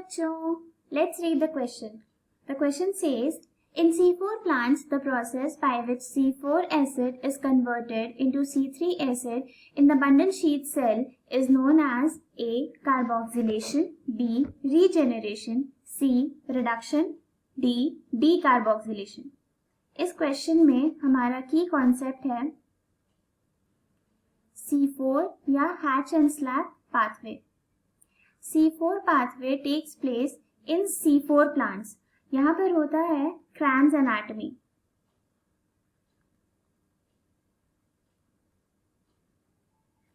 बच्चों, let's read the question. The question says, in C4 plants, the process by which C4 acid is converted into C3 acid in the bundle sheath cell is known as A. Carboxylation, B. Regeneration, C. Reduction, D. Decarboxylation. इस question में हमारा की concept है C4 या hatch and slag pathway. C4 pathway takes place in C4 plants. यहाँ पर होता है Kranz anatomy.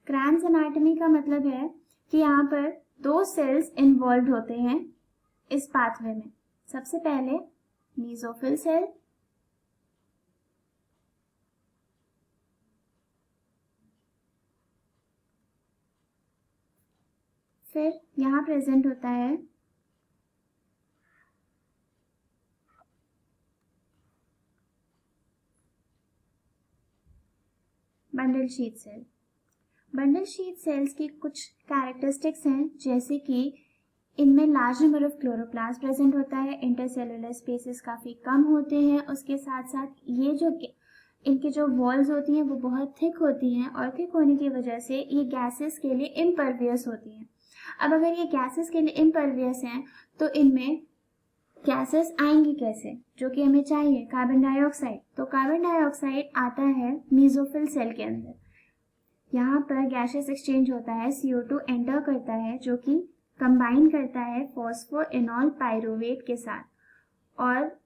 Kranz anatomy का मतलब है कि यहाँ पर दो सेल्स इन्वॉल्व होते हैं इस पाथवे में. सबसे पहले मेसोफिल सेल, फिर यहाँ प्रेजेंट होता है bundle sheath cell. Bundle sheath cells की कुछ कैरेक्टरिस्टिक्स हैं, जैसे कि इनमें large number of chloroplast present होता है, इंटरसेलुलर स्पेसेस काफ़ी कम होते हैं, उसके साथ साथ ये जो इनकी जो वॉल्स होती हैं वो बहुत थिक होती हैं और थिक होने की वजह से ये गैसेस के लिए इम्परवियस होती हैं. अब अगर ये गैसेस के लिए इम्परवियस हैं तो इनमें गैसेस आएंगी कैसे, जो कि हमें चाहिए कार्बन डाइऑक्साइड. तो कार्बन डाइऑक्साइड आता है मेसोफिल सेल के अंदर. यहाँ पर गैसेस एक्सचेंज होता है, CO2 एंटर करता है जो कि कंबाइन करता है फॉस्फोइनॉल पायरुवेट के साथ, और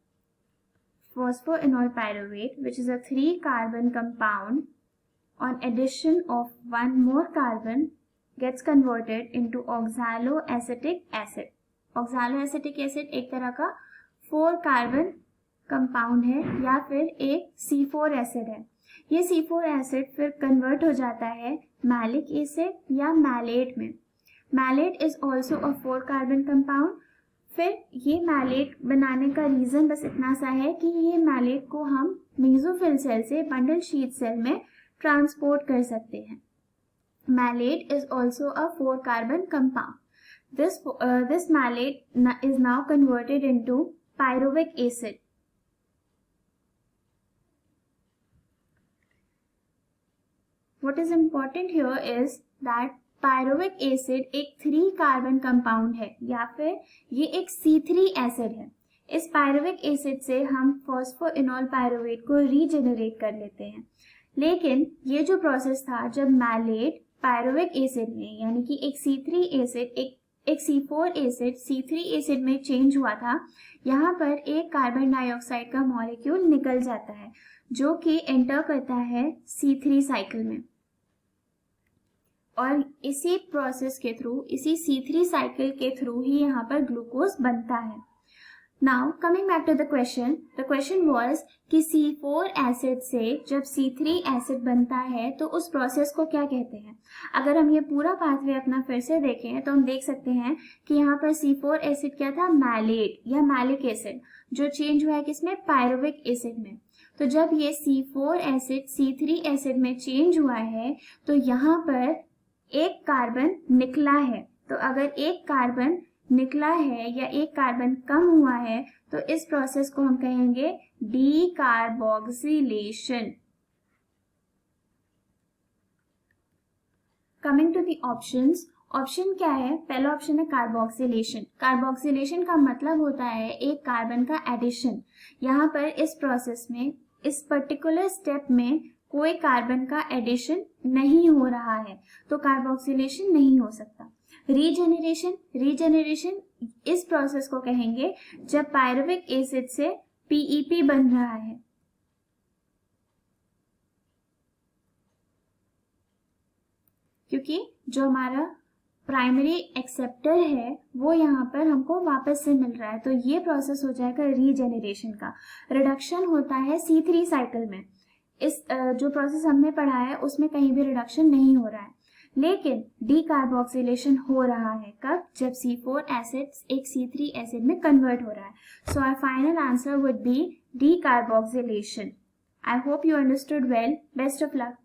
phosphoenol pyruvate which is a 3 carbon compound on addition of 1 more carbon gets converted into oxaloacetic acid. Oxaloacetic acid एक तरह का 4 कार्बन कंपाउंड है या फिर एक C4 एसिड है. ये C4 एसिड फिर कन्वर्ट हो जाता है मैलिक एसिड या मैलेट में. Malate is also a 4 carbon compound. फिर ये मैलेट बनाने का रीजन बस इतना सा है कि ये मैलेट को हम मेसोफिल सेल से बंडल शीथ सेल में ट्रांसपोर्ट कर सकते हैं. Malate is also a 4 carbon compound. This malate is now converted into pyruvic acid. What is important here is that pyruvic acid एक 3 कार्बन कंपाउंड है या फिर ये एक C3 एसिड है. इस pyruvic एसिड से हम फॉस्फोइनॉल पायरुवेट को रीजेनरेट कर लेते हैं. लेकिन ये जो प्रोसेस था, जब मैलेट पायरुविक एसिड में यानी कि एक C3 एसिड एक C4 एसिड C3 एसिड में चेंज हुआ था, यहाँ पर एक कार्बन डाइऑक्साइड का मॉलिक्यूल निकल जाता है जो कि एंटर करता है C3 साइकिल में, और इसी प्रोसेस के थ्रू, इसी C3 साइकिल के थ्रू ही यहाँ पर ग्लूकोज बनता है. Now coming back to the question was कि C4 एसिड से जब C3 एसिड बनता है तो उस प्रोसेस को क्या कहते हैं. अगर हम ये पूरा पाथवे अपना फिर से देखें तो हम देख सकते हैं कि यहाँ पर C4 एसिड क्या था, मैलेट या मैलिक एसिड, जो चेंज हुआ है किसमें, पायरुविक एसिड में. तो जब ये C4 एसिड C3 एसिड में चेंज हुआ है तो यहाँ पर एक कार्बन निकला है. तो अगर एक कार्बन निकला है या एक कार्बन कम हुआ है तो इस प्रोसेस को हम कहेंगे decarboxylation. Coming to the options. Option क्या है, पहला ऑप्शन है कार्बोक्सिलेशन. कार्बोक्सिलेशन का मतलब होता है एक कार्बन का एडिशन. यहाँ पर इस प्रोसेस में, इस पर्टिकुलर स्टेप में कोई कार्बन का एडिशन नहीं हो रहा है तो कार्बोक्सिलेशन नहीं हो सकता. रीजेनरेशन इस प्रोसेस को कहेंगे जब पायरुविक एसिड से PEP बन रहा है. क्योंकि जो हमारा प्राइमरी एक्सेप्टर है वो यहाँ पर हमको वापस से मिल रहा है, तो ये प्रोसेस हो जाएगा रीजेनरेशन का. रिडक्शन होता है C3 साइकिल में. इस जो प्रोसेस हमने पढ़ा है उसमें कहीं भी रिडक्शन नहीं हो रहा है, लेकिन डीकार्बोक्सिलेशन हो रहा है. कब, जब C4 एसिड एक C3 एसिड में कन्वर्ट हो रहा है. So our final answer would be decarboxylation. I hope you understood well. Best of luck.